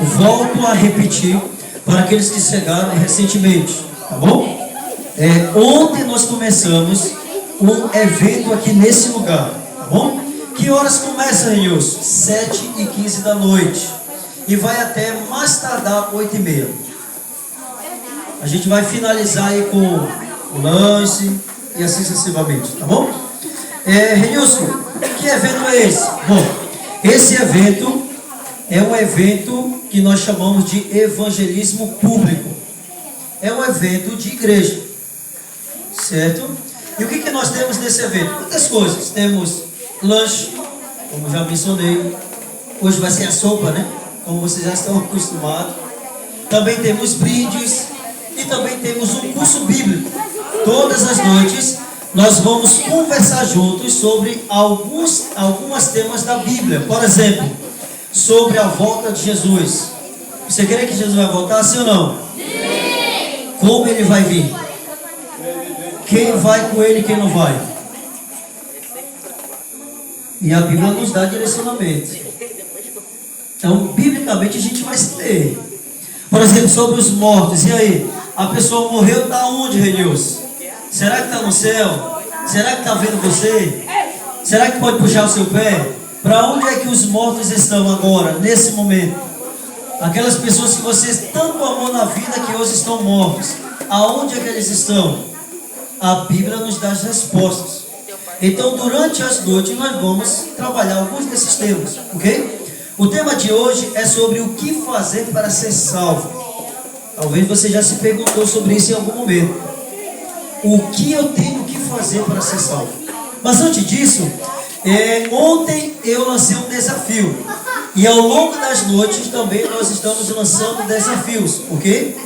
volto a repetir para aqueles que chegaram recentemente, tá bom? Ontem nós começamos um evento aqui nesse lugar, tá bom? Que horas começa, Renilson? 7h15 da noite. E vai até mais tardar 8h30. A gente vai finalizar aí com o lanche e assim sucessivamente, tá bom? Renilson, que evento é esse? Bom, esse evento é um evento que nós chamamos de evangelismo público. É um evento de igreja, certo? E o que nós temos nesse evento? Muitas coisas. Temos lanche, como já mencionei. Hoje vai ser a sopa, né? Como vocês já estão acostumados. Também temos brindes e também temos um curso bíblico. Todas as noites nós vamos conversar juntos sobre algumas temas da Bíblia. Por exemplo, sobre a volta de Jesus. Você crê que Jesus vai voltar, sim ou não? Sim! Como ele vai vir? Quem vai com ele e quem não vai? E a Bíblia nos dá direcionamento. Então, biblicamente, a gente vai ler. Por exemplo, sobre os mortos. E aí? A pessoa morreu, está onde, Renilson? Será que está no céu? Será que está vendo você? Será que pode puxar o seu pé? Para onde é que os mortos estão agora, nesse momento? Aquelas pessoas que você tanto amou na vida que hoje estão mortos. Aonde é que eles estão? A Bíblia nos dá as respostas. Então, durante as noites, nós vamos trabalhar alguns desses temas, ok? O tema de hoje é sobre o que fazer para ser salvo. Talvez você já se perguntou sobre isso em algum momento. O que eu tenho que fazer para ser salvo? Mas antes disso, ontem eu lancei um desafio. E ao longo das noites também nós estamos lançando desafios, ok?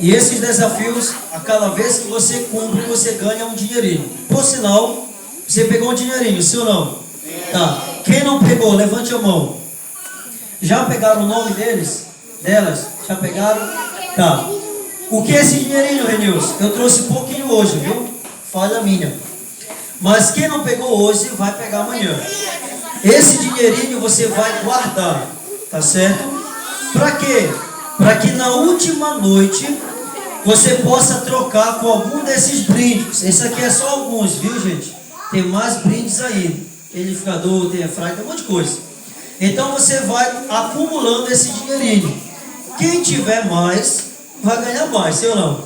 E esses desafios, a cada vez que você cumpre, você ganha um dinheirinho. Por sinal, você pegou um dinheirinho, sim ou não? Tá. Quem não pegou, levante a mão. Já pegaram o nome delas? Já pegaram? Tá. O que é esse dinheirinho, Renilson? Eu trouxe pouquinho hoje, viu? Falha minha. Mas quem não pegou hoje, vai pegar amanhã. Esse dinheirinho você vai guardar, tá certo? Para quê? Para que na última noite você possa trocar com algum desses brindes. Esse aqui é só alguns, viu, gente? Tem mais brindes aí. Tem liquidificador, tem airfryer, tem um monte de coisa. Então você vai acumulando esse dinheirinho. Quem tiver mais, vai ganhar mais, sim ou não?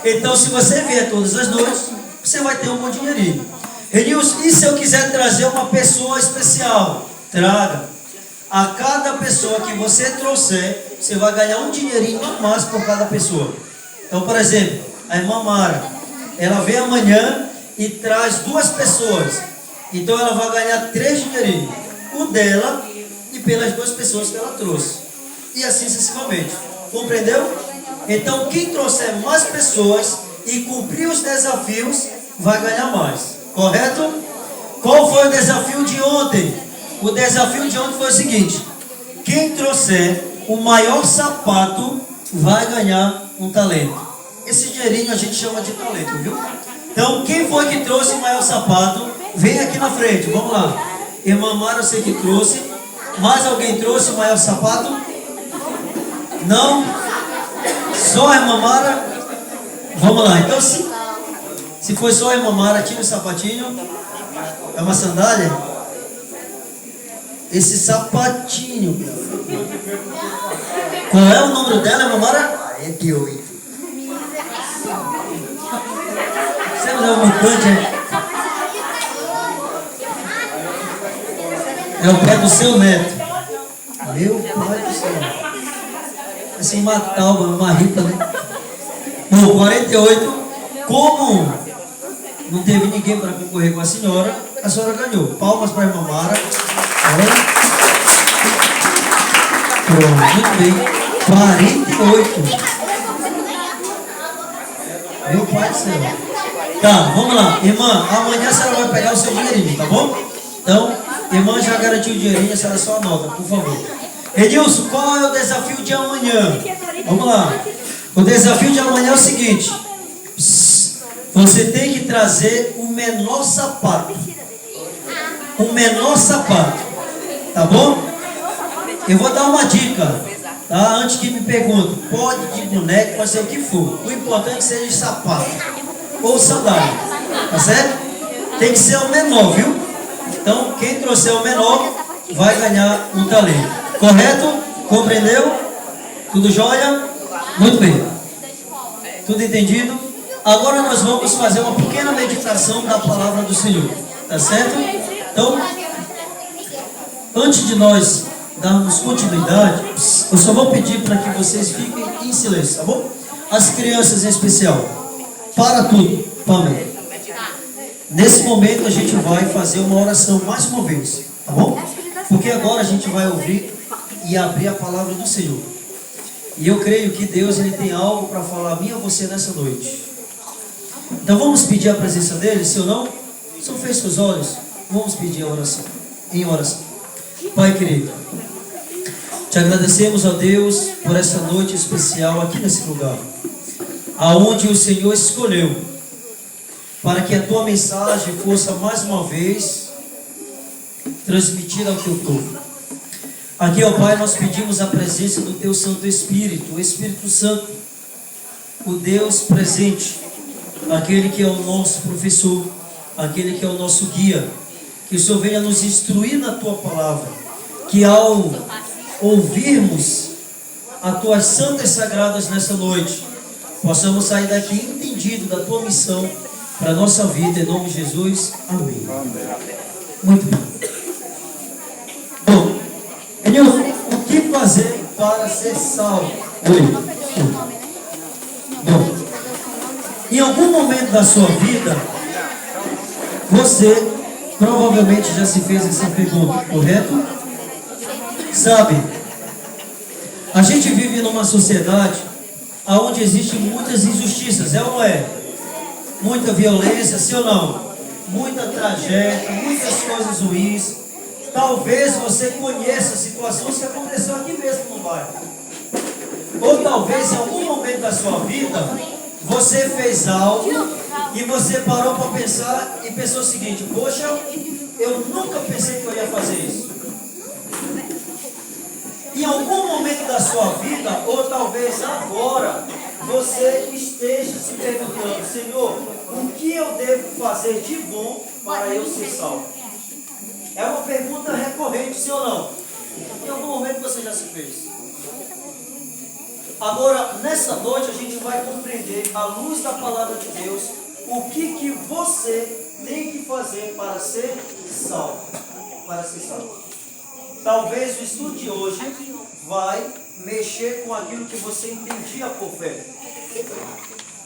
Então, se você vier todas as noites, você vai ter um bom dinheirinho. Renilson, e se eu quiser trazer uma pessoa especial? Traga. A cada pessoa que você trouxer, você vai ganhar um dinheirinho a mais por cada pessoa. Então, por exemplo, a irmã Mara, ela vem amanhã e traz 2 pessoas. Então, ela vai ganhar 3 dinheirinhos. O dela e pelas 2 pessoas que ela trouxe. E assim sucessivamente. Compreendeu? Então, quem trouxer mais pessoas e cumprir os desafios, vai ganhar mais. Correto? Qual foi o desafio de ontem? O desafio de ontem foi o seguinte: quem trouxer o maior sapato vai ganhar um talento. Esse dinheirinho a gente chama de talento, viu? Então, quem foi que trouxe o maior sapato, vem aqui na frente. Vamos lá. Irmã Mara, eu sei que trouxe. Mais alguém trouxe o maior sapato? Não? Só a irmã Mara? Vamos lá. Então, se foi só a irmã Mara, tira o sapatinho. É uma sandália? Esse sapatinho. Qual é o número dela, irmã Mara? 48. Você não é um mutante, é? É o pé do seu neto. Meu pai do céu. Assim, uma talba, uma ripa, né? Bom, 48. Como não teve ninguém para concorrer com a senhora ganhou. Palmas para a irmã Mara. Pronto, muito bem. 48. Meu pai do céu. Tá, vamos lá. Irmã, amanhã a senhora vai pegar o seu dinheirinho, tá bom? Então, irmã já garantiu o dinheirinho, a senhora só anota, por favor. Edilson, qual é o desafio de amanhã? Vamos lá. O desafio de amanhã é o seguinte: você tem que trazer o menor sapato. O menor sapato. Tá bom? Eu vou dar uma dica, tá? Antes que me perguntem, pode de boneco, pode ser o que for. O importante é que seja de sapato ou sandália, tá certo? Tem que ser o menor, viu? Então, quem trouxer o menor vai ganhar um talento. Correto? Compreendeu? Tudo jóia? Muito bem. Tudo entendido? Agora nós vamos fazer uma pequena meditação da palavra do Senhor. Tá certo? Então, antes de nós darmos continuidade, eu só vou pedir para que vocês fiquem em silêncio, tá bom? As crianças em especial. Para tudo. Pamela. Nesse momento a gente vai fazer uma oração mais uma vez, tá bom? Porque agora a gente vai ouvir e abrir a palavra do Senhor. E eu creio que Deus ele tem algo para falar a mim ou você nessa noite. Então vamos pedir a presença dele, se ou não? Só feche os olhos, vamos pedir a oração, em oração. Pai querido, te agradecemos, ó Deus, por essa noite especial aqui nesse lugar, aonde o Senhor escolheu, para que a tua mensagem fosse mais uma vez transmitida ao teu povo. Aqui, ó Pai, nós pedimos a presença do teu Santo Espírito, o Espírito Santo, o Deus presente, aquele que é o nosso professor, aquele que é o nosso guia, que o Senhor venha nos instruir na tua palavra, que ao ouvirmos as tuas santas sagradas nessa noite, possamos sair daqui entendido da tua missão para a nossa vida, em nome de Jesus, amém. Muito bem. Bom, Enilson, o que fazer para ser salvo? Bom, em algum momento da sua vida, você provavelmente já se fez essa pergunta, correto? Sabe, a gente vive numa sociedade onde existem muitas injustiças, é ou não é? Muita violência, sim ou não? Muita tragédia, muitas coisas ruins. Talvez você conheça situações que aconteceram aqui mesmo no bairro. Ou talvez em algum momento da sua vida, você fez algo e você parou para pensar e pensou o seguinte: poxa, eu nunca pensei que eu ia fazer isso. Em algum momento da sua vida, ou talvez agora, você esteja se perguntando: Senhor, o que eu devo fazer de bom para eu ser salvo? É uma pergunta recorrente, sim ou não? Em algum momento você já se fez. Agora, nessa noite, a gente vai compreender, à luz da palavra de Deus, o que você tem que fazer para ser salvo. Para ser salvo. Talvez o estudo de hoje vai mexer com aquilo que você entendia por fé.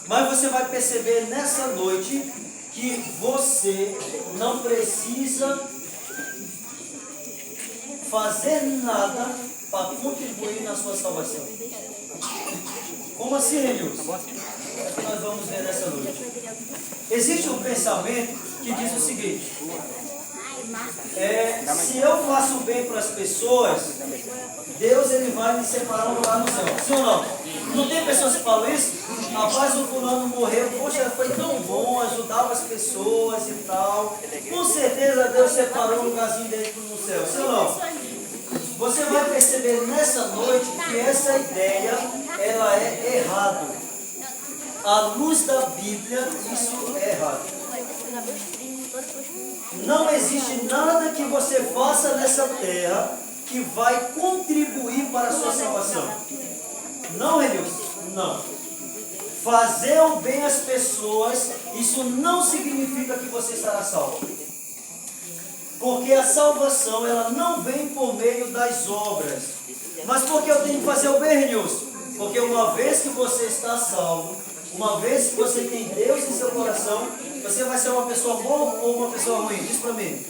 Mas você vai perceber nessa noite que você não precisa fazer nada para contribuir na sua salvação. Como assim, Renilson? É o que nós vamos ver nessa noite. Existe um pensamento que diz o seguinte: se eu faço bem para as pessoas, Deus ele vai me separar um lugar no céu. Sim ou não? Não tem pessoas que falam isso? Rapaz, o fulano morreu, poxa, foi tão bom, ajudava as pessoas e tal. Com certeza Deus separou um lugarzinho dele no céu. Sim ou não? Você vai perceber nessa noite que essa ideia, ela é errada. À luz da Bíblia, isso é errado. Não existe nada que você faça nessa terra que vai contribuir para a sua salvação. Não, Renilson? Não. Fazer o bem às pessoas, isso não significa que você estará salvo. Porque a salvação, ela não vem por meio das obras. Mas por que eu tenho que fazer o bem, Renilson? Porque uma vez que você está salvo, uma vez que você tem Deus em seu coração, você vai ser uma pessoa boa ou uma pessoa ruim? Diz para mim.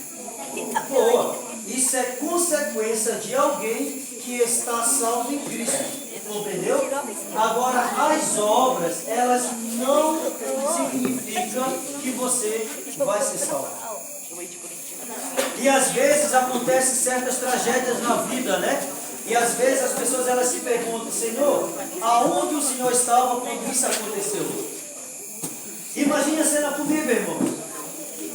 Boa. Isso é consequência de alguém que está salvo em Cristo. Entendeu? Agora, as obras, elas não significam que você vai ser salvo. E às vezes acontecem certas tragédias na vida, né? E às vezes as pessoas elas se perguntam: Senhor, aonde o Senhor estava quando isso aconteceu? Imagine a cena comigo, irmão.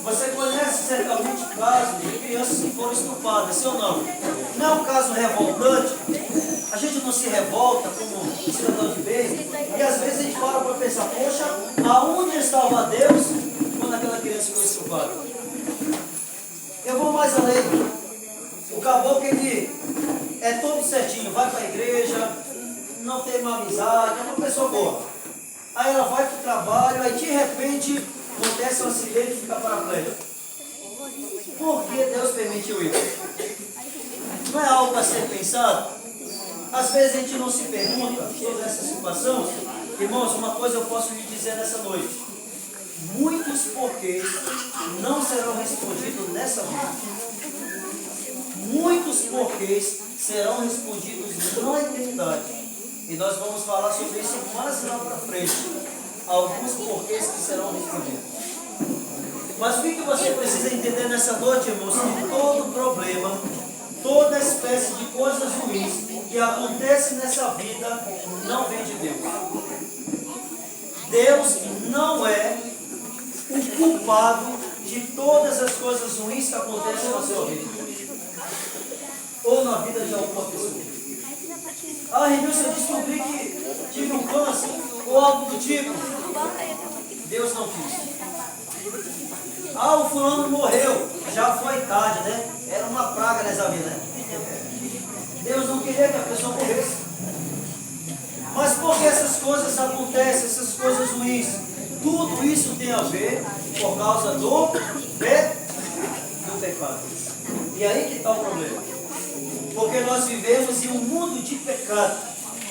Você conhece certamente casos de crianças que foram estupradas, sim ou não? Não é um caso revoltante? revolta como cidadão de bem, e às vezes a gente para pensar, poxa, aonde estava Deus quando aquela criança foi estrupado? Eu vou mais além. O caboclo, ele é todo certinho, vai para a igreja, não tem uma amizade, é uma pessoa boa. Aí ela vai para o trabalho, aí de repente acontece um acidente e fica paraplégico. Por que Deus permitiu isso? Não é algo a ser pensado? Às vezes a gente não se pergunta sobre essa situação. Irmãos, uma coisa eu posso lhe dizer nessa noite. Muitos porquês não serão respondidos nessa vida. Muitos porquês serão respondidos na eternidade. E nós vamos falar sobre isso mais lá para frente. Alguns porquês que serão respondidos. Mas o que você precisa entender nessa noite, irmãos? Que todo problema, toda espécie de coisas ruins que acontecem nessa vida não vem de Deus. Deus não é o culpado de todas as coisas ruins que acontecem na sua vida. Ou na vida de alguma pessoa. Ah, Renilson, eu descobri que tive um câncer ou algo do tipo. Deus não quis. Ah, o fulano morreu. Já foi tarde, né? Era uma praga nessa vida, né? Deus não queria que a pessoa morresse. Mas por que essas coisas acontecem, essas coisas ruins? Tudo isso tem a ver por causa do pecado. E aí que está o problema. Porque nós vivemos em um mundo de pecado.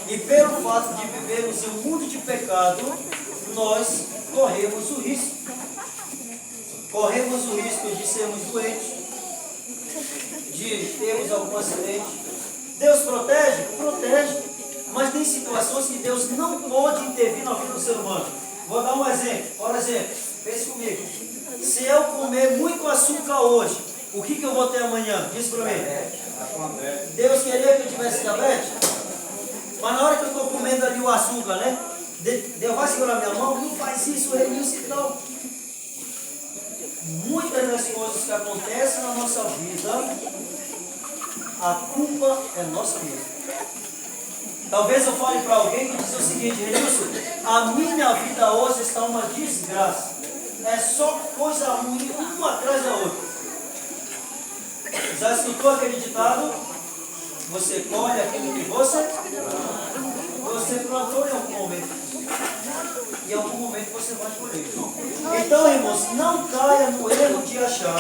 E pelo fato de vivermos em um mundo de pecado, nós corremos o risco. Corremos o risco de sermos doentes, de termos algum acidente. Deus protege? Protege. Mas tem situações que Deus não pode intervir na vida do ser humano. Vou dar um exemplo. Por exemplo, pense comigo. Se eu comer muito açúcar hoje, o que eu vou ter amanhã? Diz para mim. Deus queria que eu tivesse diabetes? Mas na hora que eu estou comendo ali o açúcar, né? Deus vai segurar minha mão, não faz isso, Renilson, então. Muitas das coisas que acontecem na nossa vida, a culpa é nossa mesmo. Talvez eu fale para alguém que diz o seguinte, Renilson, a minha vida hoje está uma desgraça. É só coisa ruim, uma atrás da outra. Já escutou aquele ditado? Você colhe aquilo que você plantou em algum momento. E em algum momento você vai colher. Então, irmãos, não caia no erro de achar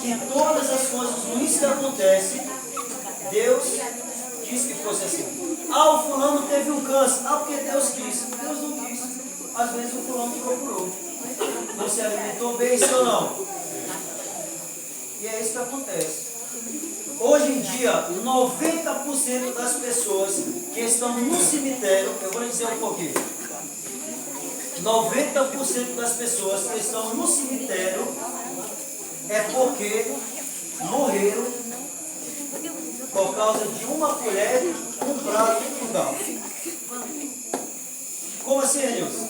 que todas as coisas ruins que acontecem, Deus quis que fosse assim. Ah, o fulano teve um câncer. Ah, porque Deus quis. Deus não quis. Às vezes o fulano te procurou. Não se alimentou bem, sim ou não? E é isso que acontece. Hoje em dia, 90% das pessoas que estão no cemitério, eu vou lhe dizer um pouquinho. 90% das pessoas que estão no cemitério é porque morreram por causa de uma colher, um prato e um garfo. Como assim, Renilson?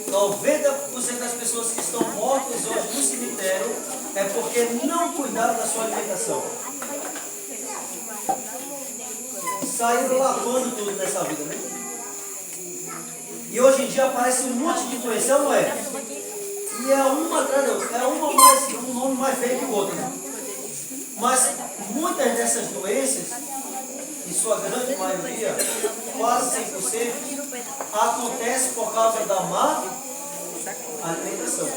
90% das pessoas que estão mortas hoje no cemitério é porque não cuidaram da sua alimentação. Saíram lapando tudo nessa vida, né? E hoje em dia aparece um monte de doença, não é? E é uma atrás da outra, é uma mais, um nome mais feio que o outro. Né? Mas muitas dessas doenças, em sua grande maioria, quase 100%, acontece por causa da má alimentação.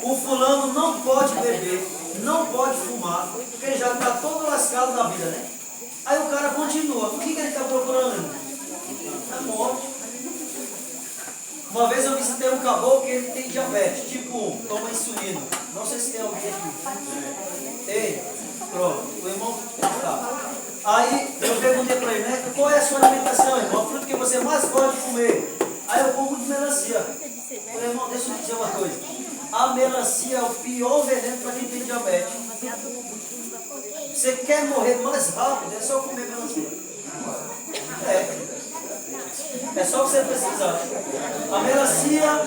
O fulano não pode beber, não pode fumar, porque ele já está todo lascado na vida, né? Aí o cara continua. O que ele está procurando? A morte. Uma vez eu visitei um caboclo que ele tem diabetes, tipo 1, toma insulina. Não sei se tem alguém aqui. Tem? Pronto, o irmão tá. Aí eu perguntei para ele, né? Qual é a sua alimentação, irmão? A fruta que você mais gosta de comer? Aí eu como de melancia. Eu falei, irmão, deixa eu te dizer uma coisa. A melancia é o pior veneno para quem tem diabetes. Você quer morrer mais rápido, é só comer melancia. É só você precisar. A melancia,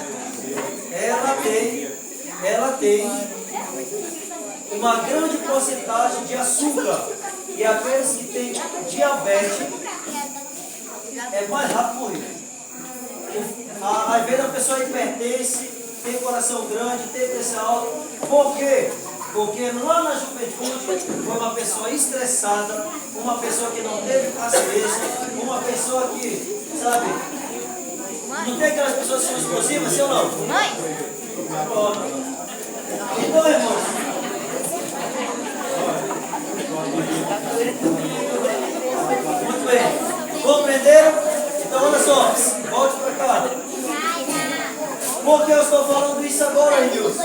ela tem uma grande porcentagem de açúcar. E aqueles que têm diabetes, é mais rápido morrer. Às vezes a pessoa hipertense, tem coração grande, tem pressão alta. Por quê? Porque lá na juventude foi uma pessoa estressada, uma pessoa que não teve paciência, uma pessoa que, sabe, não tem aquelas pessoas que são explosivas, sim ou não? Mãe! Então, irmãos, muito bem. Compreenderam? Então, olha só, volte para cá. Por que eu estou falando isso agora, Nilson?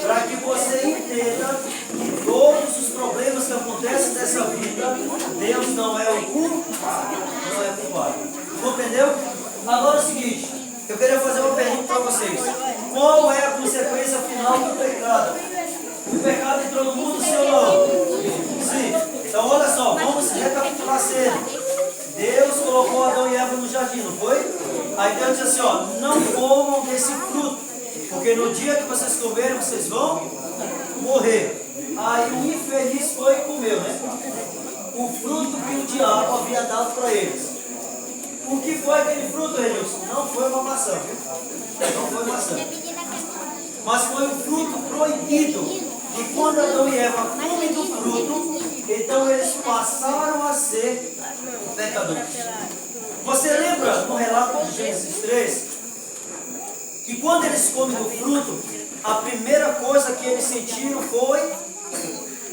Para que você entenda que todos os problemas que acontecem nessa vida, Deus não é o culpado. Não é o culpado. Compreendeu? Agora é o seguinte, eu queria fazer uma pergunta para vocês. Qual é a consequência final do pecado? O pecado entrou no mundo, sim ou não? Sim. Então olha só, vamos recapitular a cena. Deus colocou Adão e Eva no jardim, não foi? Aí Deus disse assim, ó, não comam desse fruto, porque no dia que vocês comerem, vocês vão morrer. Aí o infeliz foi e comeu, né? O fruto que o diabo havia dado para eles. O que foi aquele fruto, Renilson? Não foi uma maçã, viu? Não foi maçã. Mas foi um fruto proibido. E quando Adão e Eva comem do fruto, então eles passaram a ser pecadores. Você lembra no relato de Gênesis 3, que quando eles comem do fruto, a primeira coisa que eles sentiram foi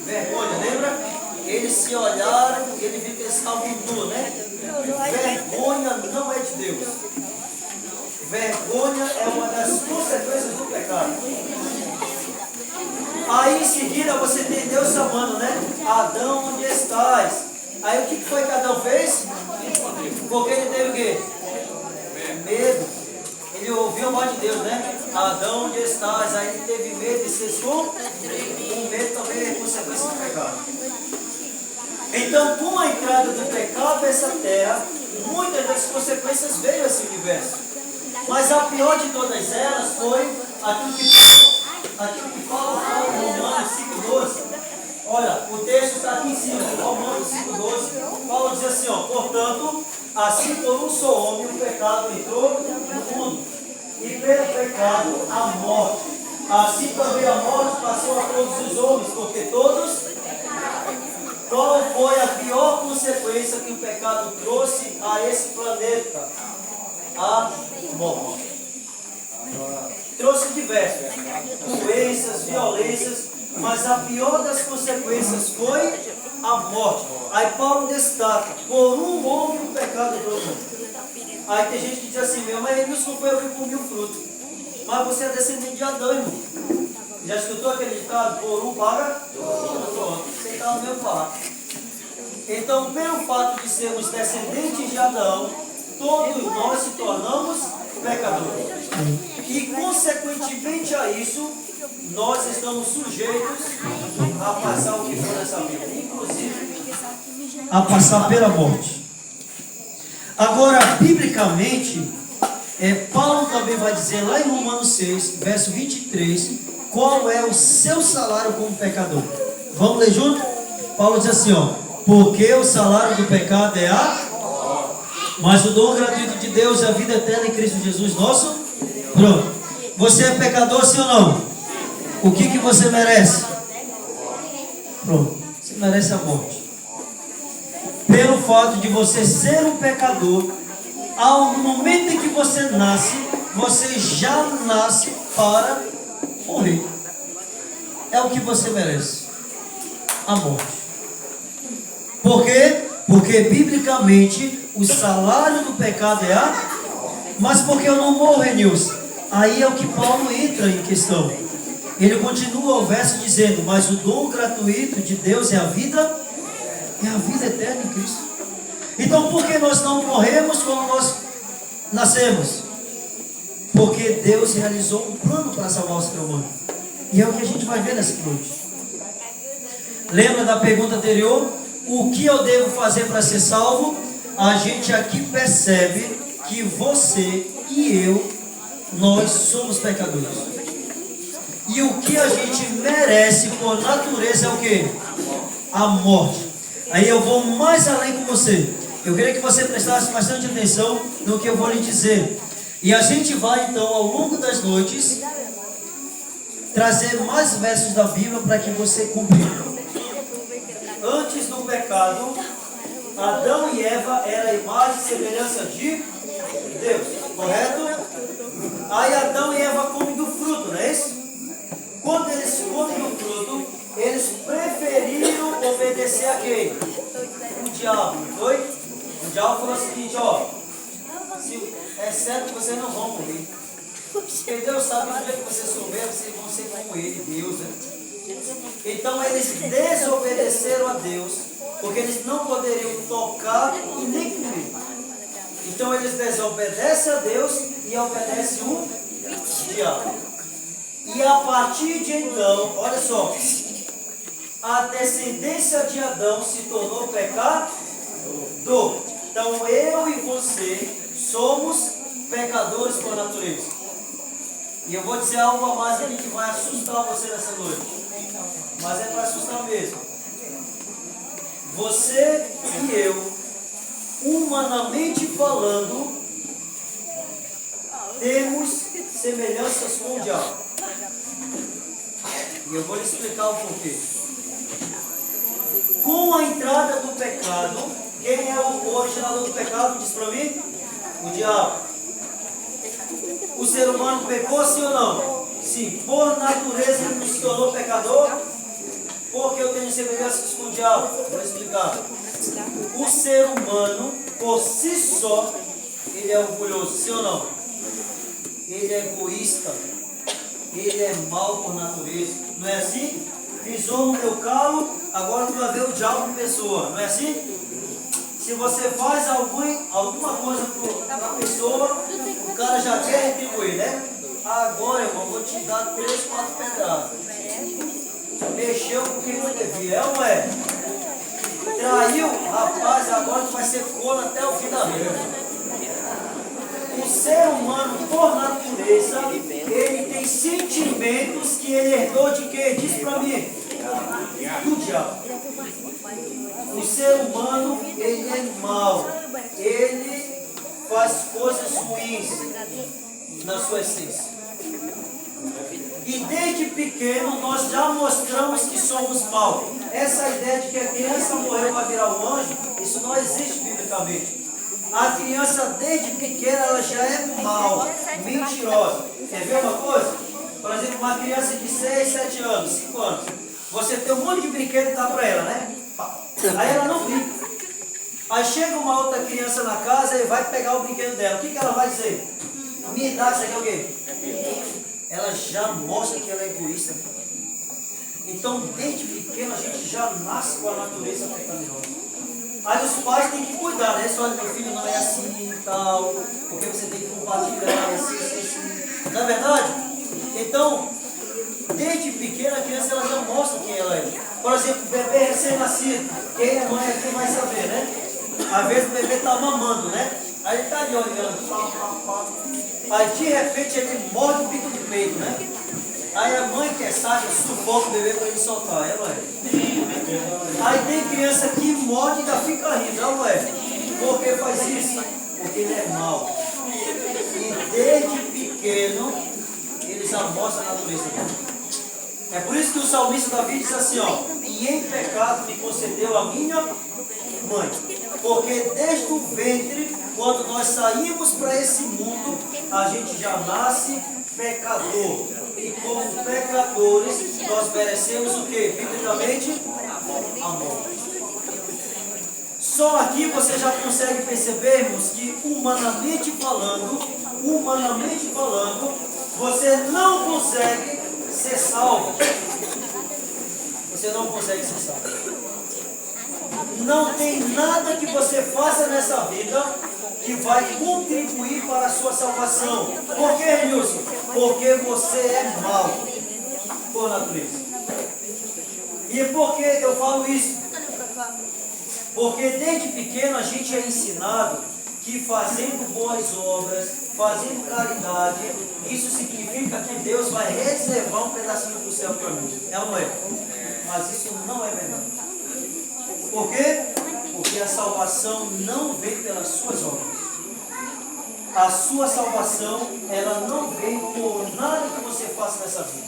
vergonha, lembra? Eles se olharam e eles viram que eles estavam nus, né? Vergonha não é de Deus. Vergonha é uma das consequências do pecado. Aí em seguida você tem Deus chamando, né? Adão, onde estás? Aí o que foi que Adão fez? Porque ele teve o quê? Medo. Ele ouviu a voz de Deus, né? Adão, onde estás? Aí ele teve medo e se escondeu. O medo também é consequência do pecado. Então, com a entrada do pecado nessa terra, muitas das consequências veio a esse universo. Mas a pior de todas elas foi aquilo que fala em Romanos 5,12. Olha, o texto está aqui em cima, Romanos 5,12. Paulo diz assim, ó, portanto, assim por um só homem o pecado entrou no mundo, e pelo pecado a morte. Assim também a morte passou a todos os homens, porque todos... Qual foi a pior consequência que o pecado trouxe a esse planeta? A morte. Trouxe diversas doenças, violências, mas a pior das consequências foi a morte. Aí Paulo destaca, por um homem o pecado entrou no mundo. Aí tem gente que diz assim, meu, mas isso não foi eu que comi o fruto. Mas você é descendente de Adão, irmão. Já escutou aquele ditado, por um paga? Pronto, você está no meu fato. Então, pelo fato de sermos descendentes de Adão, todos nós se tornamos pecadores. E, consequentemente a isso, nós estamos sujeitos a passar o que for nessa vida, inclusive a passar pela morte. Agora, biblicamente, Paulo também vai dizer lá em Romanos 6, verso 23, qual é o seu salário como pecador. Vamos ler junto? Paulo diz assim, ó, porque o salário do pecado é a morte, mas o dom gratuito de Deus é a vida eterna em Cristo Jesus nosso. Pronto. Você é pecador, sim ou não? O que você merece? Pronto. Você merece a morte. Pelo fato de você ser um pecador, ao momento em que você nasce, você já nasce para morrer. É o que você merece. A morte. Por quê? Porque biblicamente o salário do pecado é a... Mas por que eu não morro, Renilson? Aí é o que Paulo entra em questão. Ele continua o verso dizendo, mas o dom gratuito de Deus é a vida eterna em Cristo. Então por que nós não morremos quando nós nascemos? Porque Deus realizou um plano para salvar o ser humano. E é o que a gente vai ver nessa noite. Lembra da pergunta anterior? O que eu devo fazer para ser salvo? A gente aqui percebe que você e eu, nós somos pecadores. E o que a gente merece por natureza é o quê? A morte. Aí eu vou mais além com você. Eu queria que você prestasse bastante atenção no que eu vou lhe dizer. E a gente vai então, ao longo das noites, trazer mais versos da Bíblia para que você compreenda. Antes do pecado, Adão e Eva eram a imagem e semelhança de Deus, correto? Aí Adão e Eva comem do fruto, não é isso? Quando eles comem do fruto, eles preferiram obedecer a quem? O diabo, não foi? O diabo falou o seguinte, ó, é certo que vocês não vão morrer. Porque Deus sabe que no dia que vocês souberem, vocês vão ser como Ele, Deus, né? Então eles desobedeceram a Deus, porque eles não poderiam tocar e nem comer. Então eles desobedecem a Deus e obedecem o diabo. E a partir de então, olha só, a descendência de Adão se tornou pecador. Então eu e você somos pecadores por natureza. E eu vou dizer algo a mais aqui que vai assustar você nessa noite. Mas é para assustar mesmo. Você e eu, humanamente falando, temos semelhanças com o diabo. E eu vou lhe explicar o porquê. Com a entrada do pecado, quem é o originador do pecado? Diz para mim? O diabo. O ser humano pecou, sim ou não? Sim. Por natureza ele se tornou pecador? Porque eu tenho semelhanças com o diabo. Vou explicar. O ser humano, por si só, ele é orgulhoso, sim ou não? Ele é egoísta. Ele é mau por natureza. Não é assim? Pisou no meu calo, agora tu vai ver o diabo em pessoa. Não é assim? Se você faz alguma coisa para a pessoa, o cara já quer retribuir, né? Agora, irmão, vou te dar 3, 4 pedradas. Mexeu com quem não devia, é ou não é? Traiu, rapaz, agora tu vai ser corno até o fim da vida. O ser humano, por natureza, ele tem sentimentos que ele herdou de quem? Diz pra mim. Do diabo. O ser humano, ele é mau. Ele faz coisas ruins na sua essência. E desde pequeno nós já mostramos que somos maus. Essa ideia de que a criança morreu para virar um anjo, isso não existe biblicamente. A criança desde pequena ela já é mal, mentirosa. Quer ver uma coisa? Por exemplo, uma criança de 6, 7 anos, 5 anos. Você tem um monte de brinquedo e dá para ela, né? Aí ela não brinca. Aí chega uma outra criança na casa e vai pegar o brinquedo dela. O que ela vai dizer? Me dá, isso aqui é o quê? Ela já mostra que ela é egoísta. Então, desde pequeno, a gente já nasce com a natureza pecaminosa. Aí os pais têm que cuidar, né? Só meu filho não é assim e tal, porque você tem que compartilhar, assim. Não é verdade? Então, desde pequena, a criança ela já mostra quem ela é. Por exemplo, bebê recém-nascido, quem é mãe aqui vai saber, né? Às vezes o bebê está mamando, né? Aí ele está ali olhando, aí de repente ele morde o bico do peito, né? Aí a mãe que é sábia sufoca o bebê para ele soltar, é, mãe? Aí tem criança que morde e ainda fica rindo, não é? Por que faz isso? Porque ele é mau. E desde pequeno ele já mostra a natureza dele. É por isso que o salmista Davi diz assim, ó, e em pecado me concedeu a minha mãe. Porque desde o ventre, quando nós saímos para esse mundo, a gente já nasce pecador. E como pecadores, nós merecemos o que? Biblicamente, a morte. Só aqui você já consegue percebermos que humanamente falando, você não consegue ser salvo. Você não consegue ser salvo. Não tem nada que você faça nessa vida que vai contribuir para a sua salvação. Por que, Nilson? Porque você é mau por natureza. E por que eu falo isso? Porque desde pequeno a gente é ensinado que fazendo boas obras, fazendo caridade, isso significa que Deus vai reservar um pedacinho do céu para mim. É ou não é? Mas isso não é verdade. Por quê? Porque a salvação não vem pelas suas obras. A sua salvação, ela não vem por nada que você faça nessa vida.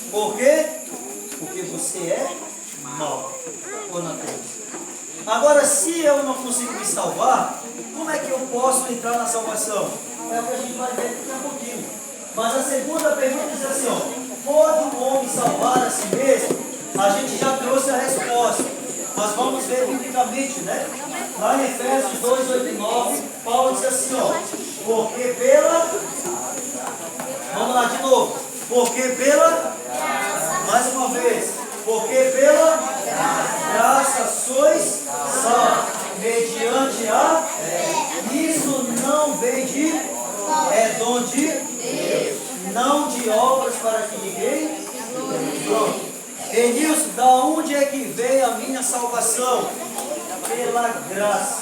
Por quê? Porque você é mau por natureza. Agora, se eu não consigo me salvar, como é que eu posso entrar na salvação? É o que a gente vai ver daqui a pouquinho. Mas a segunda pergunta diz assim, ó, pode o homem salvar a si mesmo? A gente já trouxe a resposta, mas vamos ver biblicamente, né? Lá em Efésios 2, 8 e 9, Paulo diz assim, ó, porque pela... Vamos lá de novo. Porque pela... Mais uma vez. Porque pela graça sois salvos, mediante a fé. Isso não vem de... É dom de Deus, não de obras para que ninguém... Pronto. Denilson, da onde é que vem a minha salvação? Pela graça,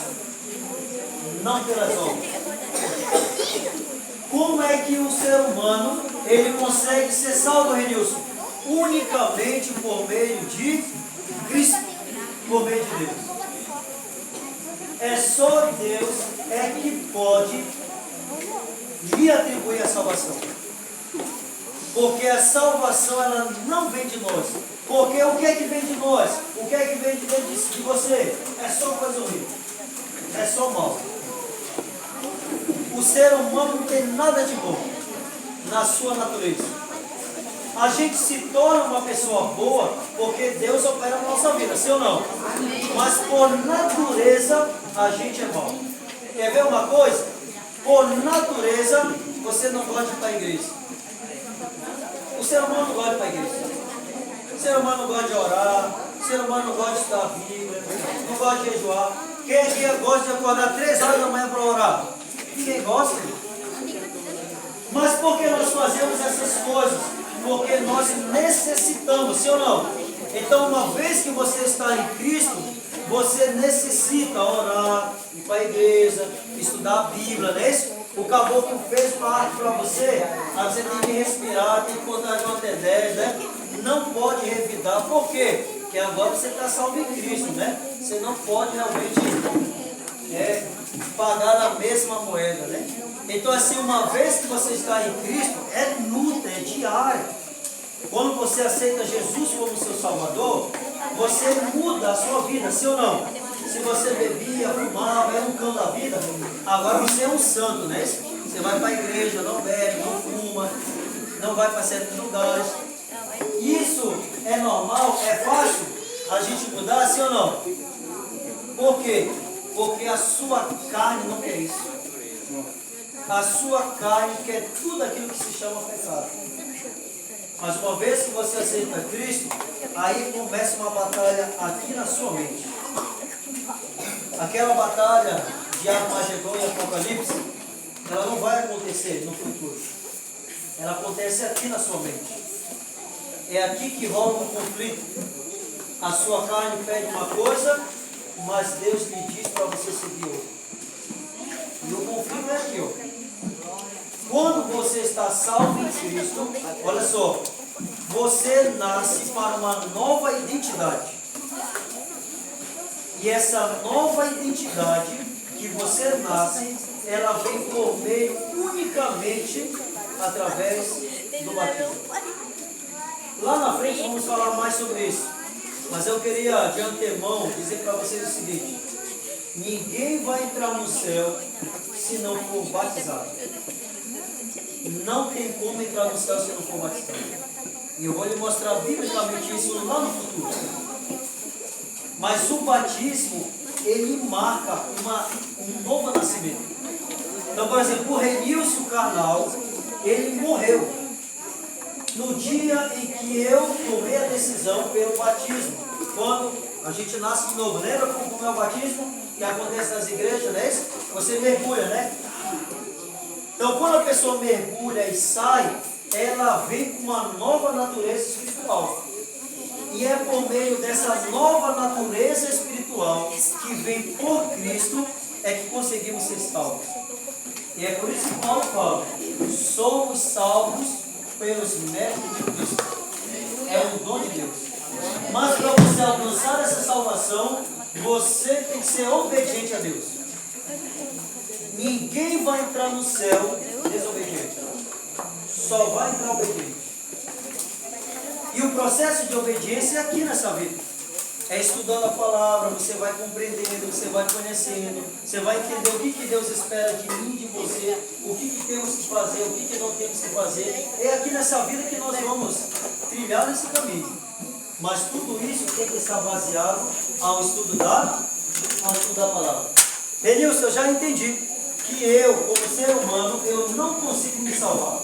não pelas obras. Como é que o ser humano, ele consegue ser salvo, Denilson? Unicamente por meio de Cristo, por meio de Deus. É só Deus é que pode lhe atribuir a salvação. Porque a salvação, ela não vem de nós. Porque o que é que vem de nós? O que é que vem de você? É só coisa horrível. É só mal. O ser humano não tem nada de bom na sua natureza. A gente se torna uma pessoa boa porque Deus opera na nossa vida, sim ou não? Mas por natureza a gente é mau. Quer ver uma coisa? Por natureza você não gosta de ir para a igreja. O ser humano não gosta de ir para a igreja. O ser humano não gosta de orar. O ser humano não gosta de estudar a Bíblia. Não gosta de jejuar. Quem aqui gosta de acordar 3 horas da manhã para orar? Ninguém gosta. Mas por que nós fazemos essas coisas? Porque nós necessitamos, sim ou não? Então, uma vez que você está em Cristo, você necessita orar, ir para a igreja, estudar a Bíblia, não é isso? O caboclo fez uma arte para você, aí você tem que respirar, tem que contar de 1 até 10, né? Não pode revidar, por quê? Porque agora você está salvo em Cristo, né? Você não pode realmente pagar a mesma moeda, né? Então, assim, uma vez que você está em Cristo, é luta, é diário. Quando você aceita Jesus como seu Salvador, você muda a sua vida, sim ou não? Se você bebia, fumava, era um cão da vida, agora você é um santo, né? Você vai para a igreja, não bebe, não fuma, não vai para certos lugares. Isso é normal, é fácil a gente mudar, sim ou não? Por quê? Porque a sua carne não quer isso. A sua carne quer tudo aquilo que se chama pecado. Mas uma vez que você aceita Cristo, aí começa uma batalha aqui na sua mente. Aquela batalha de Armagedon e Apocalipse, ela não vai acontecer no futuro. Ela acontece aqui na sua mente. É aqui que rola um conflito. A sua carne pede uma coisa, mas Deus lhe diz para você seguir outra. E o conflito é aqui, ó. Quando você está salvo em Cristo, olha só, você nasce para uma nova identidade. E essa nova identidade que você nasce, ela vem por meio unicamente através do batismo. Lá na frente vamos falar mais sobre isso. Mas eu queria de antemão dizer para vocês o seguinte: ninguém vai entrar no céu se não for batizado. Não tem como entrar no céu se não for batizado. E eu vou lhe mostrar biblicamente isso lá no futuro. Mas o batismo, ele marca um novo nascimento. Então, por exemplo, o Renilson Carnal, ele morreu no dia em que eu tomei a decisão pelo batismo. Quando a gente nasce de novo. Lembra como é o batismo que acontece nas igrejas, não é isso? Você mergulha, né? Então, quando a pessoa mergulha e sai, ela vem com uma nova natureza espiritual. E é por meio dessa nova natureza espiritual que vem por Cristo é que conseguimos ser salvos. E é por isso que Paulo fala: somos salvos pelos méritos de Cristo. É um dom de Deus. Mas para você alcançar essa salvação, você tem que ser obediente a Deus. Ninguém vai entrar no céu desobediente. Só vai entrar obediente. E o processo de obediência é aqui nessa vida. É estudando a palavra, você vai compreendendo, você vai conhecendo, você vai entender o que Deus espera de mim, de você, o que temos que fazer, o que não temos que fazer. É aqui nessa vida que nós vamos trilhar nesse caminho. Mas tudo isso tem que estar baseado ao estudo da palavra. Renilson, eu já entendi que eu, como ser humano, eu não consigo me salvar.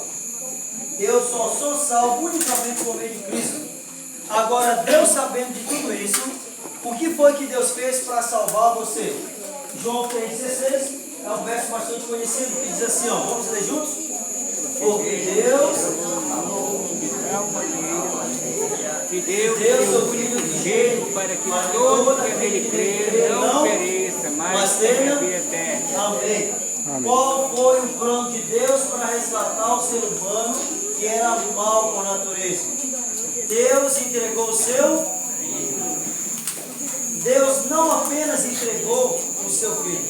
Eu só sou salvo unicamente por meio de Cristo. Agora, Deus sabendo de tudo isso, o que foi que Deus fez para salvar você? João 3,16 é um verso bastante conhecido que diz assim, ó, vamos ler juntos? Porque Deus deu seu Filho de jeito para que todo que nele crê não pereça, mas tenha vida eterna. Amém. Qual foi o plano de Deus para resgatar o ser humano que era mal por natureza? Deus entregou o seu Filho. Deus não apenas entregou o seu Filho.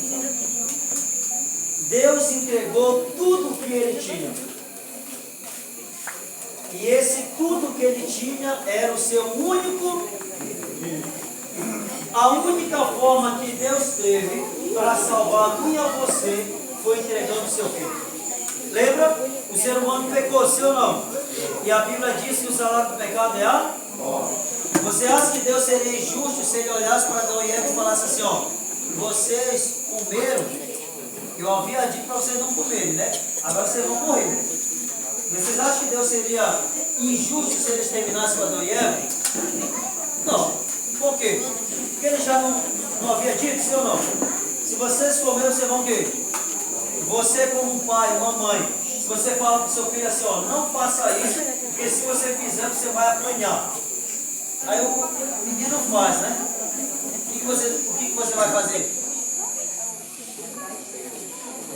Deus entregou tudo o que ele tinha. E esse tudo que ele tinha era o seu único Filho. A única forma que Deus teve para salvar a mim e a você foi entregando o seu Filho. Lembra? O ser humano pecou, sim ou não? E a Bíblia diz que o salário do pecado é a morte. Você acha que Deus seria injusto se ele olhasse para Adão e Eva e falasse assim, ó, vocês comeram, eu havia dito para vocês não comerem, né? Agora vocês vão morrer. Vocês acham que Deus seria injusto se eles terminassem com Adão e Eva? Não. Por quê? Porque ele já não havia dito, sim ou não? Se vocês comerem, vocês vão o quê? Você como um pai, uma mãe, se você fala para o seu filho assim, ó, não faça isso, porque se você fizer, você vai apanhar. Aí o menino faz, né? O que você vai fazer?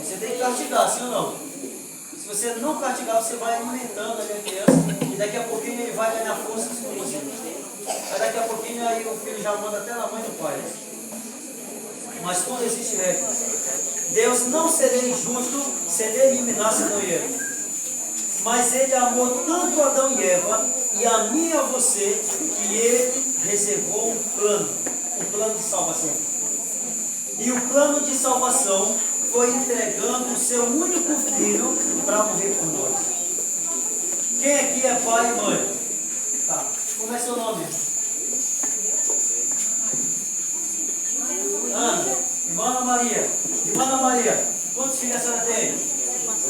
Você tem que castigar, sim ou não? Se você não castigar, você vai alimentando a criança e daqui a pouquinho ele vai ganhar força com você. Aí daqui a pouquinho aí o filho já manda até na mãe do pai, né? Mas tudo existe regra. Deus não seria injusto se ele eliminasse Adão e Eva. Mas ele amou tanto Adão e Eva, e a mim e a você, que ele reservou um plano de salvação. E o plano de salvação foi entregando o seu único filho para morrer por nós. Quem aqui é pai e mãe? Tá. Como é seu nome? Ana. Irmã Ana Maria. Irmã Ana Maria, quantos filhos a senhora tem?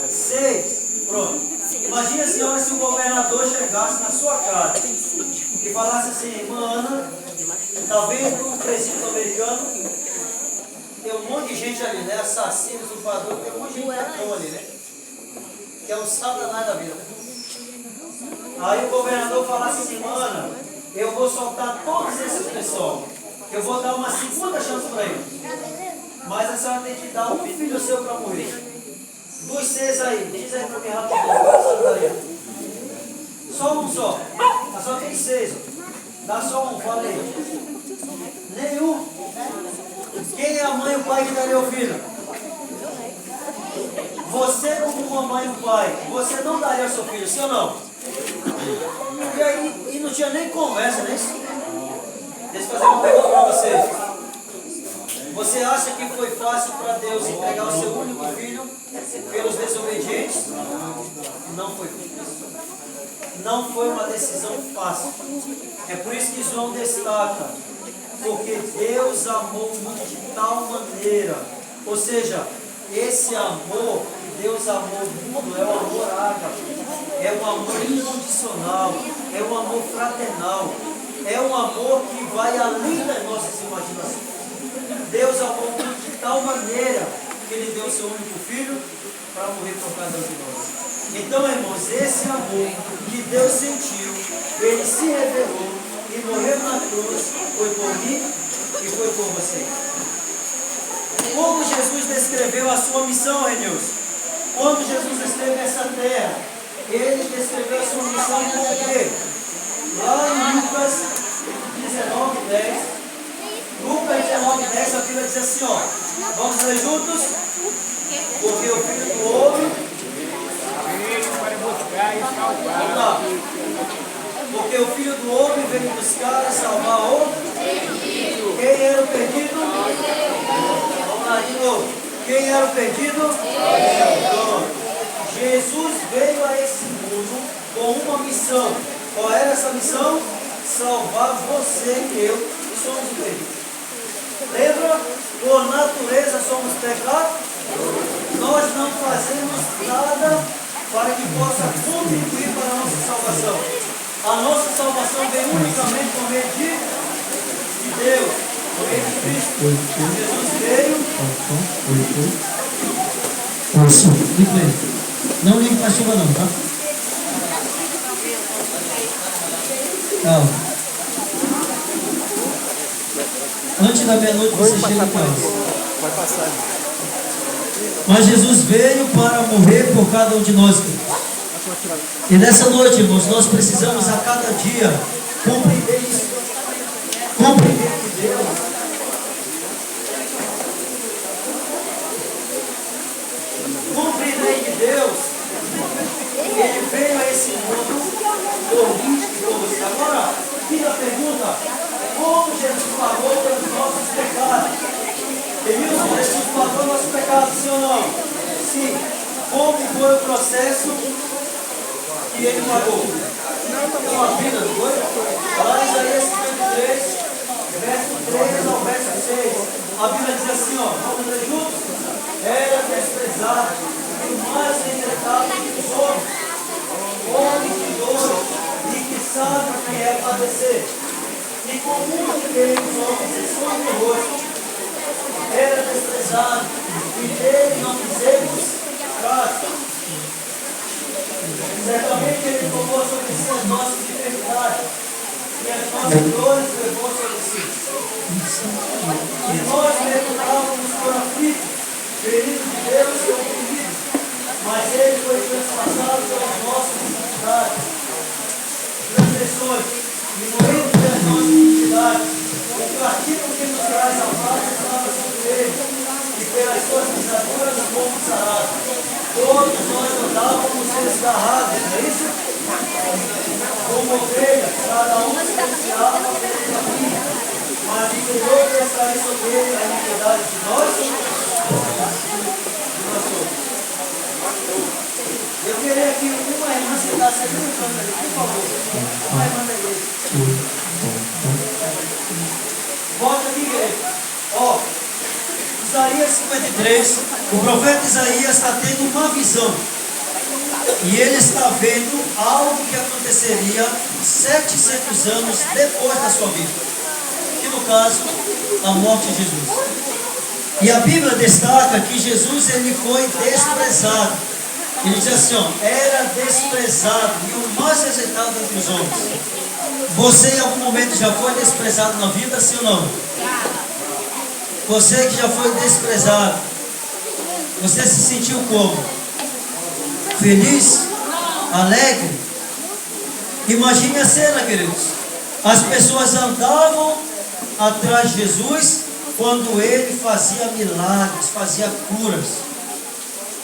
6. Pronto. Imagina a senhora se o governador chegasse na sua casa e falasse assim, irmã Ana, está vendo o presídio americano? Tem um monte de gente ali, né? Assassinos, usurpadores, tem um monte de gente que ali, né? Que é o satanás da vida. Aí o governador falasse assim, irmã Ana, eu vou soltar todos esses pessoal. Eu vou dar uma segunda chance para eles. Mas a senhora tem que dar um filho seu para morrer. Dos 6 aí, diz aí para mim rapidinho. Só um só. A senhora tem 6. Dá só um, fala aí. Nenhum. Quem é a mãe e o pai que daria o filho? Você como uma mãe e um pai, você não daria ao seu filho, sim ou não? E aí, não tinha nem conversa, né? Deixa eu fazer uma pergunta para vocês. Você acha que foi fácil para Deus entregar o seu único filho pelos desobedientes? Não foi fácil. Não foi uma decisão fácil. É por isso que João destaca, porque Deus amou o mundo de tal maneira. Ou seja, esse amor que Deus amou o mundo é o amor ágape, é um amor incondicional, é um amor fraternal, é um amor que vai além das nossas imaginações. Deus amou o mundo de tal maneira que ele deu o seu único filho para morrer por cada um de nós. Então, irmãos, esse amor que Deus sentiu, ele se revelou e morreu na cruz, foi por mim e foi por você. Como Jesus descreveu a sua missão, Renilson? Quando Jesus esteve nessa terra, ele descreveu a sua missão com o quê? Lá em Lucas 19:10, Lucas João 9:10, a Bíblia diz assim, ó. Vamos ler juntos? Porque o Filho do Homem... Vamos lá. Porque o Filho do Homem veio buscar e salvar o... Quem era o perdido? Vamos lá de novo. Quem era o perdido? Jesus veio a esse mundo com uma missão. Qual era essa missão? Salvar você e eu, que somos perdidos. Lembra? Por natureza somos pecados. Nós não fazemos nada para que possa contribuir para a nossa salvação. A nossa salvação vem unicamente por meio de Deus, por meio de Cristo. Jesus veio. Não ligue para a chuva não, tá? Calma. Antes da meia-noite você chega em casa. Vai passar. Mas Jesus veio para morrer por cada um de nós. E nessa noite, irmãos, nós precisamos a cada dia compreender isso. Compreender que Deus Ele veio a esse mundo por risco de você. Agora, fica a pergunta: como Jesus pagou pelos nossos pecados? Edilson, Jesus pagou nossos pecados, sim ou não? Sim. Como foi o processo que ele pagou? Uma vida, não foi? Lá em Isaías 53, verso 3 ao verso 6. A Bíblia diz assim, ó, vamos ler juntos? Era desprezado e o mais rejeitado dos homens, homem de dor e que sabe o que é padecer. E comum entre os homens esconde o rosto. Era desprezado e dele não fizemos caso. Certamente ele tomou sobre si as nossas enfermidades e as nossas dores levou sobre si. E nós reputávamos por aflitos, feridos de Deus e oprimidos, mas ele foi transpassado pelas nossas iniquidades, transgressões, e moído pelas nossas iniquidades. O castigo que nos traz a paz estava sobre ele, e pelas suas pisaduras fomos sarados. Todos nós andávamos desgarrados, não é isso? Como ovelhas, cada um se desviava pelo caminho, mas o Senhor descaiu sobre ele a iniquidade de nós. Eu queria aqui uma irmã sentar sempre no canto ali, por favor. Uma irmã da igreja. Volta aqui, igreja. Ó, Isaías 53, o profeta Isaías está tendo uma visão. E ele está vendo algo que aconteceria 700 anos depois da sua vida. Que no caso, a morte de Jesus. E a Bíblia destaca que Jesus ele foi desprezado. Ele diz assim, ó, era desprezado e o mais rejeitado entre os homens. Você em algum momento já foi desprezado na vida, sim ou não? Você que já foi desprezado, você se sentiu como? Feliz? Alegre? Imagine a cena, queridos. As pessoas andavam atrás de Jesus quando ele fazia milagres, fazia curas.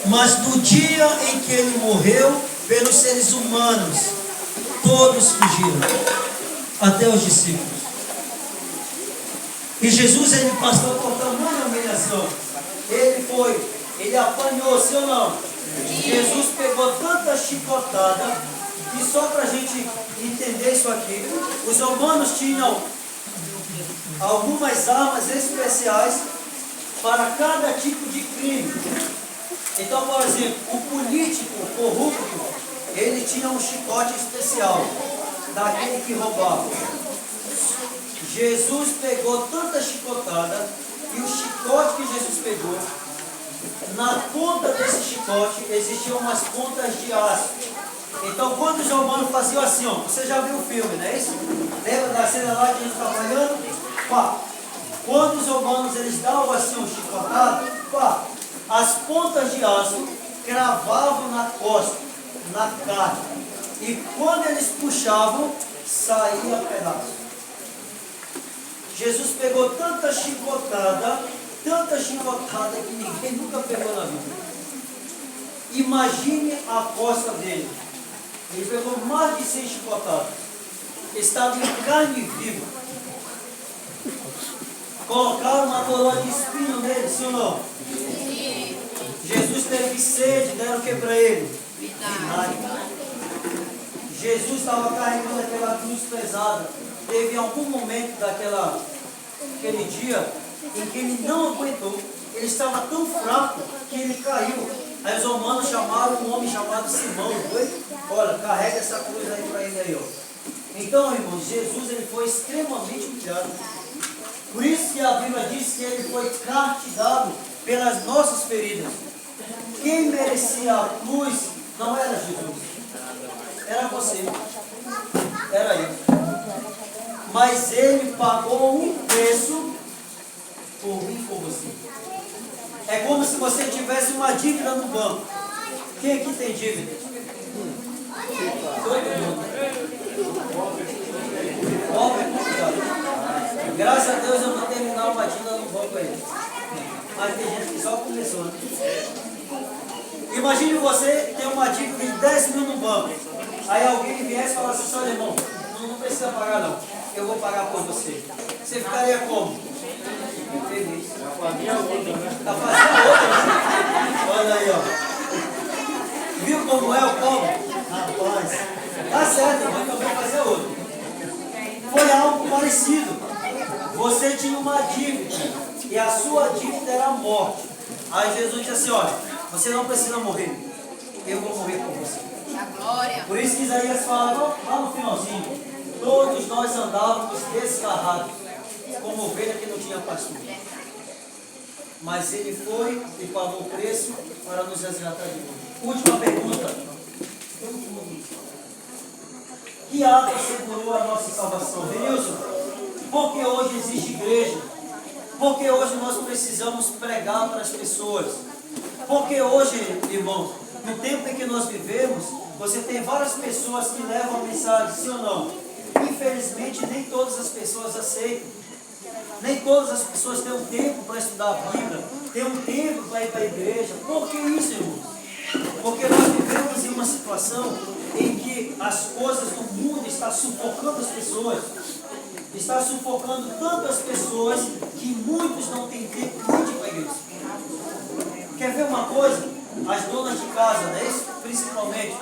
Mas no dia em que ele morreu pelos seres humanos, todos fugiram, até os discípulos. E Jesus ele passou por tamanha humilhação. Ele apanhou, sim ou não? Jesus pegou tanta chicotada que só para a gente entender isso aqui, os romanos tinham algumas armas especiais para cada tipo de crime. Então, por exemplo, o político corrupto, ele tinha um chicote especial daquele que roubava. Jesus pegou tanta chicotada e o chicote que Jesus pegou, na ponta desse chicote existiam umas pontas de aço. Então quando os romanos faziam assim, ó, você já viu o filme, não é isso? Lembra da cena lá que a gente está falando? Pá. Quando os romanos eles davam assim um chicotado, pá, as pontas de aço cravavam na costa, na carne. E quando eles puxavam, saía pedaço. Jesus pegou tanta chicotada que ninguém nunca pegou na vida. Imagine a costa dele. Ele pegou mais de 100 chicotadas. Estava em carne viva. Colocaram uma coroa de espinho nele, sim ou não? Sim. Jesus teve sede, deram o que para ele? Vinagre. Jesus estava carregando aquela cruz pesada. Teve algum momento daquele dia em que ele não aguentou. Ele estava tão fraco que ele caiu. Aí os romanos chamaram um homem chamado Simão. Olha, carrega essa cruz aí para ele aí, ó. Então, irmãos, Jesus ele foi extremamente humilhado. Por isso que a Bíblia diz que ele foi castigado pelas nossas feridas. Quem merecia a cruz não era Jesus. Era você. Era eu. Mas ele pagou um preço por mim e por você. É como se você tivesse uma dívida no banco. Quem aqui tem dívida? Todo mundo. Pobre é complicado. Graças a Deus eu vou terminar uma dívida no banco aí. Mas tem gente que só começou, né? Imagine você ter uma dívida de 10 mil no banco. Aí alguém viesse e falasse assim: olha, irmão, não precisa pagar não. Eu vou pagar por você. Você ficaria como? Feliz. Tá fazendo outra, né? Olha aí, ó. Viu como é o pobre? Rapaz. Tá certo, irmão, então vou fazer outro. Foi algo parecido. Você tinha uma dívida. E a sua dívida era a morte. Aí Jesus disse assim: olha, você não precisa morrer. Eu vou morrer por você. Por isso que Isaías fala lá no finalzinho: todos nós andávamos desgarrados, como ovelha que não tinha pastor. Mas ele foi e pagou o preço para nos resgatar de novo. Última pergunta: que ato assegurou a nossa salvação? Denilson, por que hoje existe igreja? Por que hoje nós precisamos pregar para as pessoas? Porque hoje, irmãos, no tempo em que nós vivemos, você tem várias pessoas que levam a mensagem, sim ou não? Infelizmente, nem todas as pessoas aceitam. Nem todas as pessoas têm um tempo para estudar a Bíblia, têm um tempo para ir para a igreja. Por que isso, irmãos? Porque nós vivemos em uma situação em que as coisas do mundo estão sufocando as pessoas. Está sufocando tantas pessoas que muitos não têm tempo nem de ir para a igreja. Quer ver uma coisa? As donas de casa, né? Principalmente,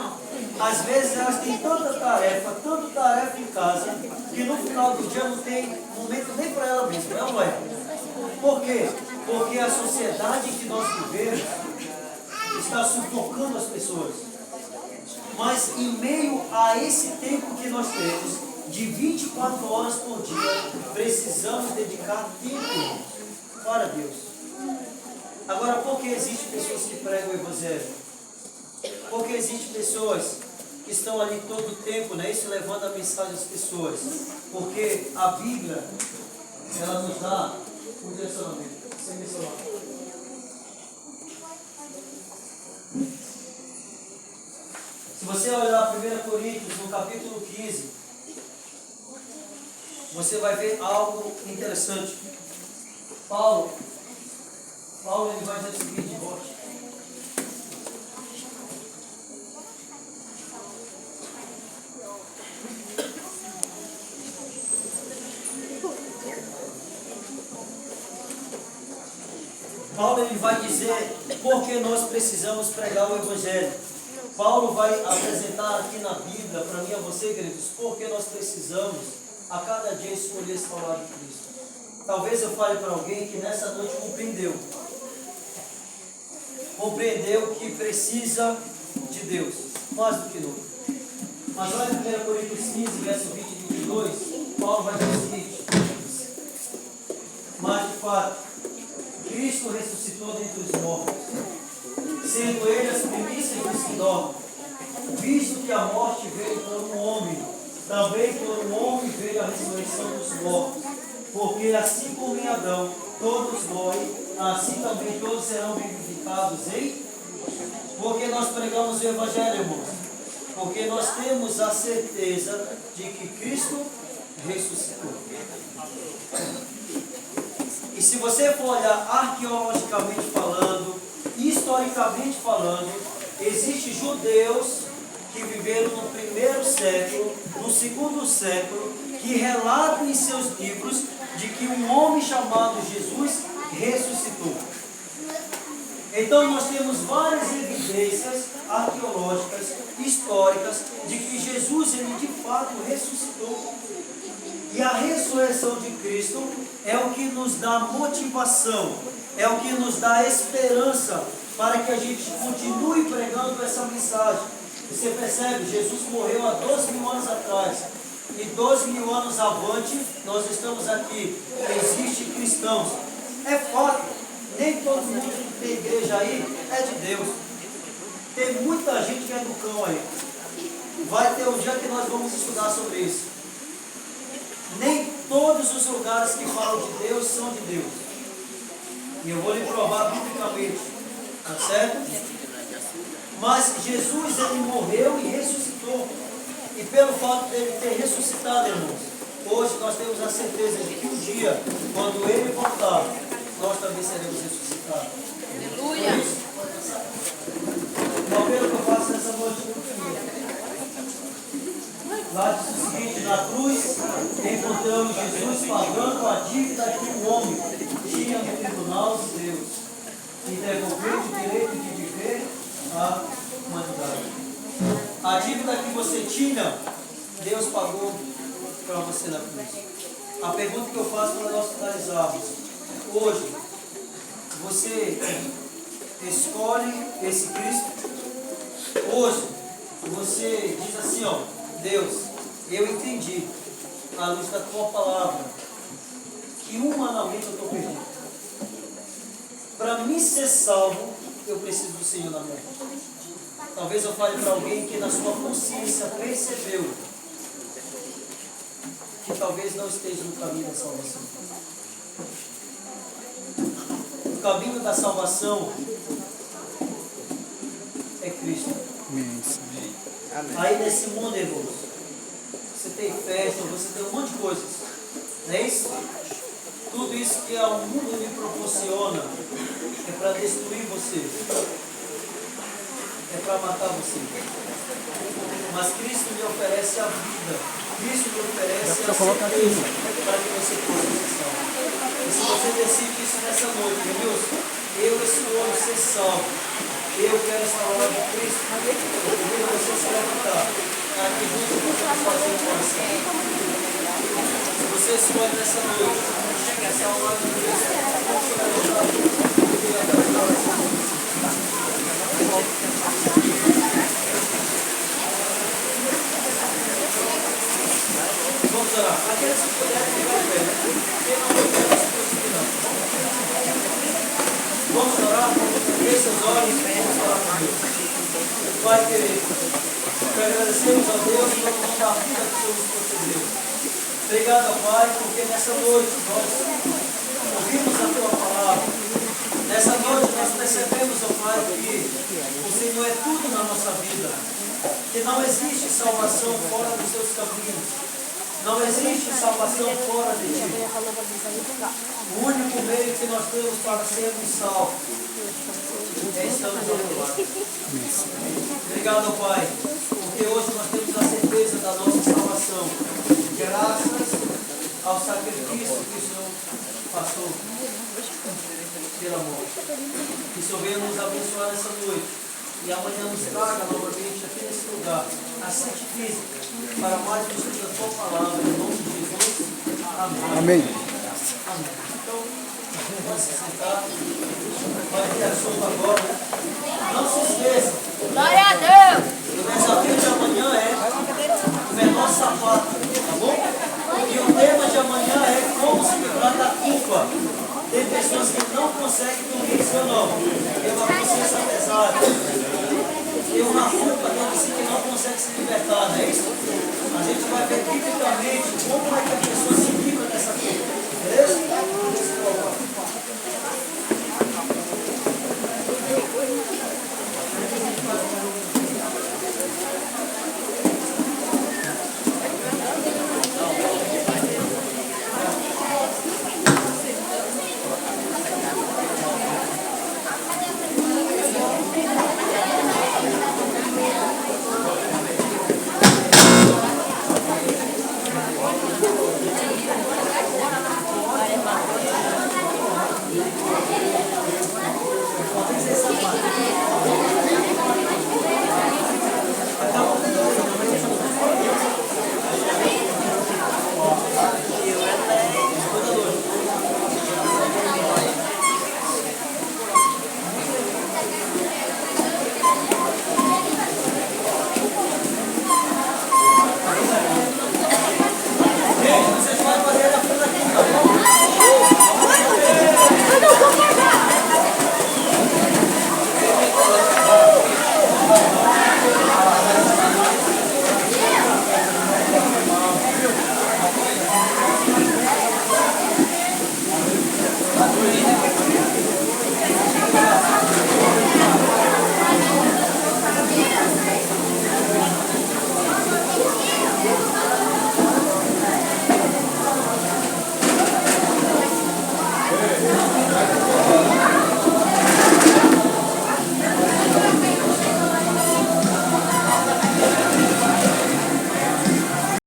às vezes elas têm tanta tarefa em casa, que no final do dia não tem momento nem para ela mesma, não é? Por quê? Porque a sociedade que nós vivemos está sufocando as pessoas. Mas em meio a esse tempo que nós temos, de 24 horas por dia, precisamos dedicar tempo para Deus. Agora, por que existem pessoas que pregam o Evangelho? Porque existem pessoas que estão ali todo o tempo, né? Isso levando a mensagem às pessoas. Porque a Bíblia, ela nos dá um direcionamento. Sem meu celular. Se você olhar 1 Coríntios, no capítulo 15, você vai ver algo interessante. Paulo ele vai dizer o seguinte: Paulo ele vai dizer por que nós precisamos pregar o Evangelho. Paulo vai apresentar aqui na Bíblia, para mim e a você, queridos, por que nós precisamos a cada dia escolher esse falar de Cristo. Talvez eu fale para alguém que nessa noite compreendeu que precisa de Deus, mais do que nunca. Mas olha em 1 Coríntios 15, verso 20 e 22, Paulo vai dizer o seguinte: mas de fato, Cristo ressuscitou dentre os mortos, sendo ele as primícias dos que dormem, visto que a morte veio por um homem, também por um homem veio a ressurreição dos mortos, porque assim como em Adão todos morrem, assim também todos serão vivificados em... Porque nós pregamos o Evangelho, irmãos? Porque nós temos a certeza de que Cristo ressuscitou. E se você for olhar arqueologicamente falando, historicamente falando, existem judeus que viveram no primeiro século, no segundo século, que relatam em seus livros de que um homem chamado Jesus ressuscitou. Então nós temos várias evidências arqueológicas, históricas, de que Jesus, ele de fato ressuscitou. E a ressurreição de Cristo é o que nos dá motivação, é o que nos dá esperança para que a gente continue pregando essa mensagem. Você percebe, Jesus morreu há 12 mil anos atrás. E 12 mil anos avante, nós estamos aqui. Existem cristãos. É fato. Nem todo mundo que tem igreja aí é de Deus. Tem muita gente que é do cão aí. Vai ter um dia que nós vamos estudar sobre isso. Nem todos os lugares que falam de Deus são de Deus. E eu vou lhe provar biblicamente. Tá certo? Mas Jesus, ele morreu e ressuscitou. E pelo fato dele ter ressuscitado, irmãos, hoje nós temos a certeza de que um dia, quando ele voltar, nós também seremos ressuscitados. Aleluia! O apelo que eu faço nessa noite lá diz o seguinte: na cruz encontramos Jesus pagando a dívida que o homem tinha no tribunal de Deus e devolvendo o direito de viver à humanidade. A dívida que você tinha, Deus pagou para você na cruz. A pergunta que eu faço para nós finalizarmos: hoje, você escolhe esse Cristo? Hoje, você diz assim, ó: Deus, eu entendi, à luz da tua palavra, que humanamente eu estou perdido. Para me ser salvo, eu preciso do Senhor na minha vida. Talvez eu fale para alguém que na sua consciência percebeu que talvez não esteja no caminho da salvação. O caminho da salvação é Cristo. Aí nesse mundo, irmãos, você tem festa, você tem um monte de coisas, não é isso? Tudo isso que o mundo me proporciona é para destruir você, é para matar você. Mas Cristo lhe oferece a vida, Cristo lhe oferece a certeza para que você possa ser salvo. E se você decide isso nessa noite, Wilson, eu escolho ser salvo, eu quero estar ao lado de Cristo, eu convido você a se levantar, para que juntos possamos fazer uma oração. Se você escolhe nessa noite, estar ao lado de Cristo, vamos se levantar e atrás da oração. Vamos orar. Aqueles que puderem ficar em pé, quem não puder, não se preocupe não. Vamos orar, feche seus olhos e vamos orar com Deus. Pai querido, te agradecemos a Deus pelo nome da vida que o Senhor nos concedeu. Obrigado, Pai, porque nessa noite nós ouvimos a tua palavra. Nessa noite nós percebemos, ó Pai, que o Senhor é tudo na nossa vida. Que não existe salvação fora dos seus caminhos. Não existe salvação fora de ti. O único meio que nós temos para sermos salvos é estarmos ao teu lado. Obrigado, Pai, porque hoje nós temos a certeza da nossa salvação, graças ao sacrifício que o Senhor passou pela morte. Que o Senhor venha nos abençoar nessa noite e amanhã nos traga novamente aqui nesse lugar a santifique para mais do estudo da tua palavra, em nome de Jesus. Amém. Amém. Amém. Então, vamos se sentar. Vai ter assunto agora. Não se esqueça. Glória a Deus! O desafio de amanhã é o menor sapato, tá bom? E o tema de amanhã é como se livrar da culpa. Tem pessoas que não conseguem dormir, isso ou não? Tem uma consciência pesada. Tem uma culpa dentro de si que não consegue se libertar, não é isso? A gente vai ver biblicamente como é que a pessoa